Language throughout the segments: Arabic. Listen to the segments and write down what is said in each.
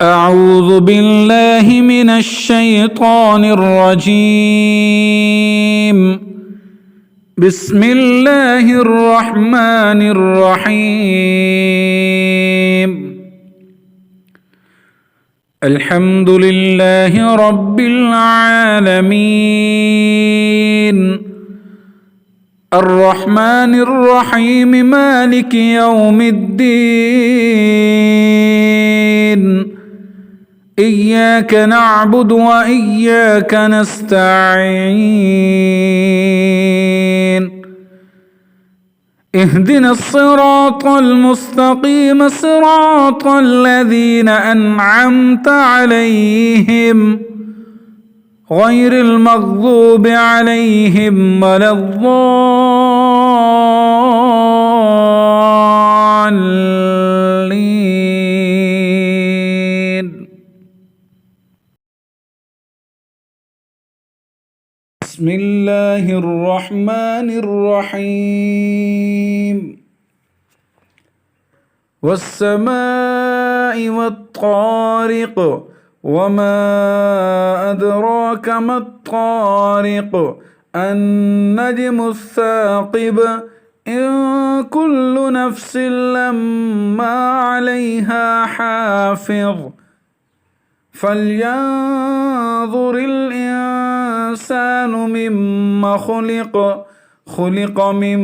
أعوذ بالله من الشيطان الرجيم. بسم الله الرحمن الرحيم. الحمد لله رب العالمين الرحمن الرحيم مالك يوم الدين إياك نعبد وإياك نستعين اهدنا الصراط المستقيم صراط الذين أنعمت عليهم غير المغضوب عليهم ولا الضالين. بسم الله الرحمن الرحيم. والسماء والطارق وما أدراك ما الطارق النجم الثاقب إن كل نفس لما عليها حافظ فلينظر الإنسان مما خلق من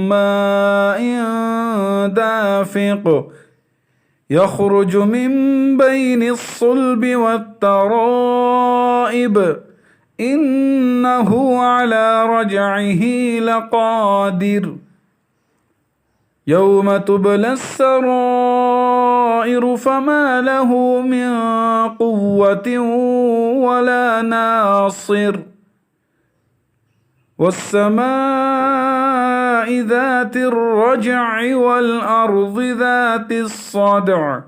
ماء دافق يخرج من بين الصلب والترائب إنه على رجعه لقادر يوم تبلى السرائر فما له من قوة ولا ناصر والسماء ذات الرجع والأرض ذات الصدع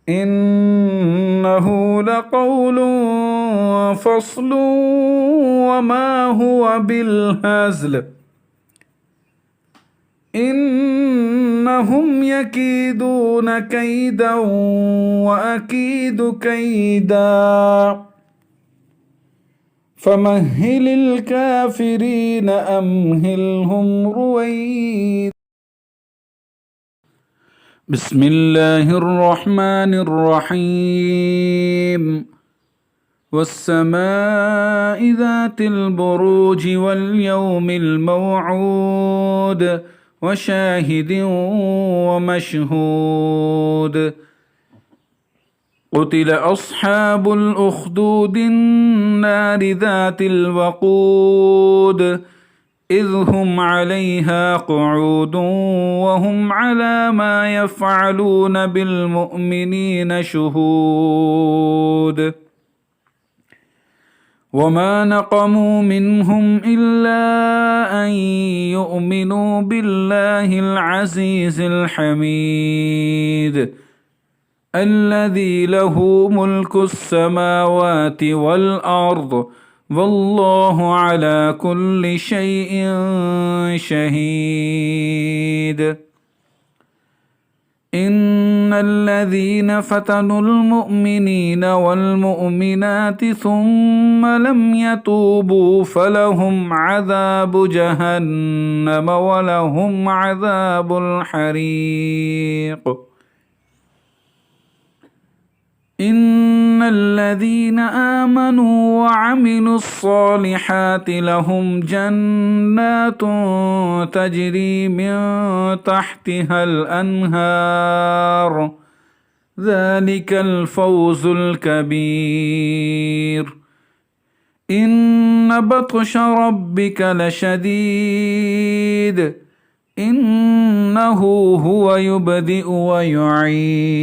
إنه لقول فصل وما هو بالهزل إنهم يكيدون كيدا وأكيد كيدا فمهل الكافرين أمهلهم رويدا. بسم الله الرحمن الرحيم. والسماء ذات البروج واليوم الموعود وشاهد ومشهود قتل أصحاب الأخدود النار ذات الوقود إذ هم عليها قعود وهم على ما يفعلون بالمؤمنين شهود وما نقموا منهم إلا أن يؤمنوا بالله العزيز الحميد الذي له ملك السماوات والأرض والله على كل شيء شهيد. إن الذين فتنوا المؤمنين والمؤمنات ثم لم يتوبوا فلهم عذاب جهنم ولهم عذاب الحريق. إن الذين آمنوا وعملوا الصالحات لهم جنات تجري من تحتها الأنهار ذلك الفوز الكبير. إن بطش ربك لشديد إنه هو يبدئ ويعيد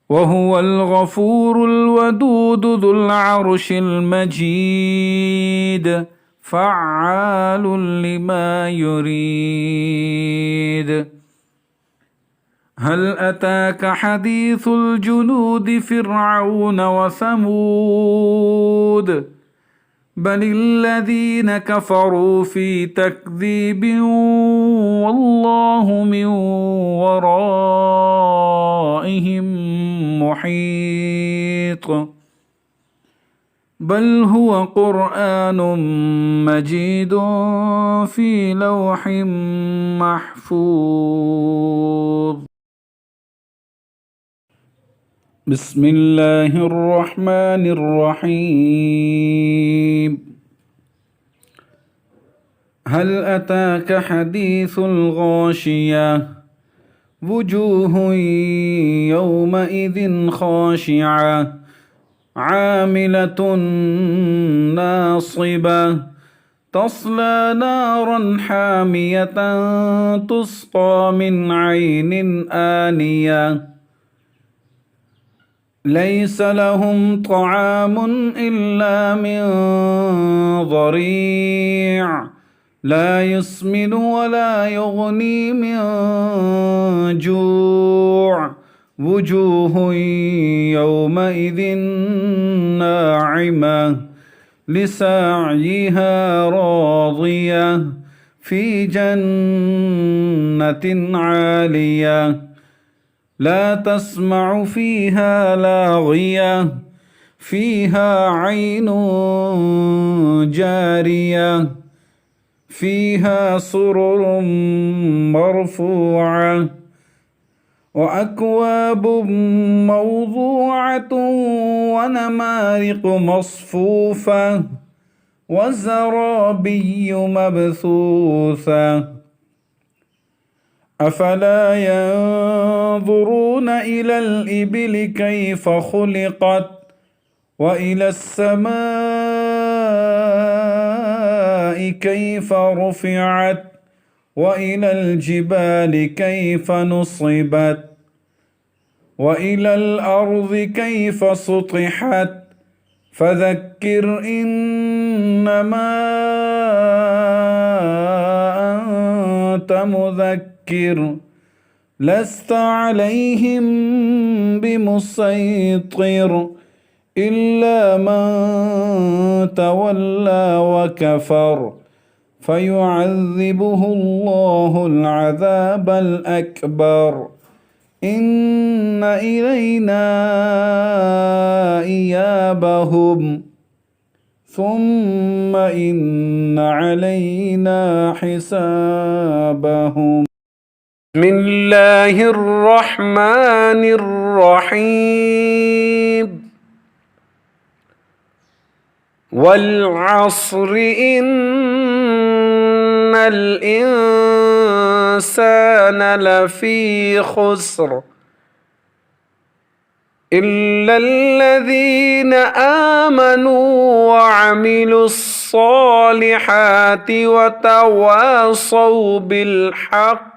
وهو الغفور الودود ذو العرش المجيد فعال لما يريد. هل أتاك حديث الجنود فرعون وثمود بل الذين كفروا في تكذيب والله من ورائهم بهم محيط بل هو قرآن مجيد في لوح محفوظ. بسم الله الرحمن الرحيم. هل أتاك حديث الغاشية وجوه يومئذ خاشعة عاملة ناصبة تصلى نارا حامية تسقى من عين آنية ليس لهم طعام إلا من ضريع لا يسمن ولا يغني من جوع وجوه يومئذ ناعمة لسعيها راضية في جنة عالية لا تسمع فيها لاغية فيها عين جارية فيها سرر مرفوعة وأكواب موضوعة ونمارق مصفوفة وزرابي مبثوثة أفلا ينظرون إلى الإبل كيف خلقت وإلى السماء كيف رفعت وإلى الجبال كيف نصبت وإلى الأرض كيف سطحت فذكر إنما أنت مذكر لست عليهم بمسيطر إلا من تولى وكفر فيعذبه الله العذاب الأكبر إن إلينا إيابهم ثم إن علينا حسابهم. بسم الله الرحمن الرحيم. والعصر إن الإنسان لفي خسر إلا الذين آمنوا وعملوا الصالحات وتواصوا بالحق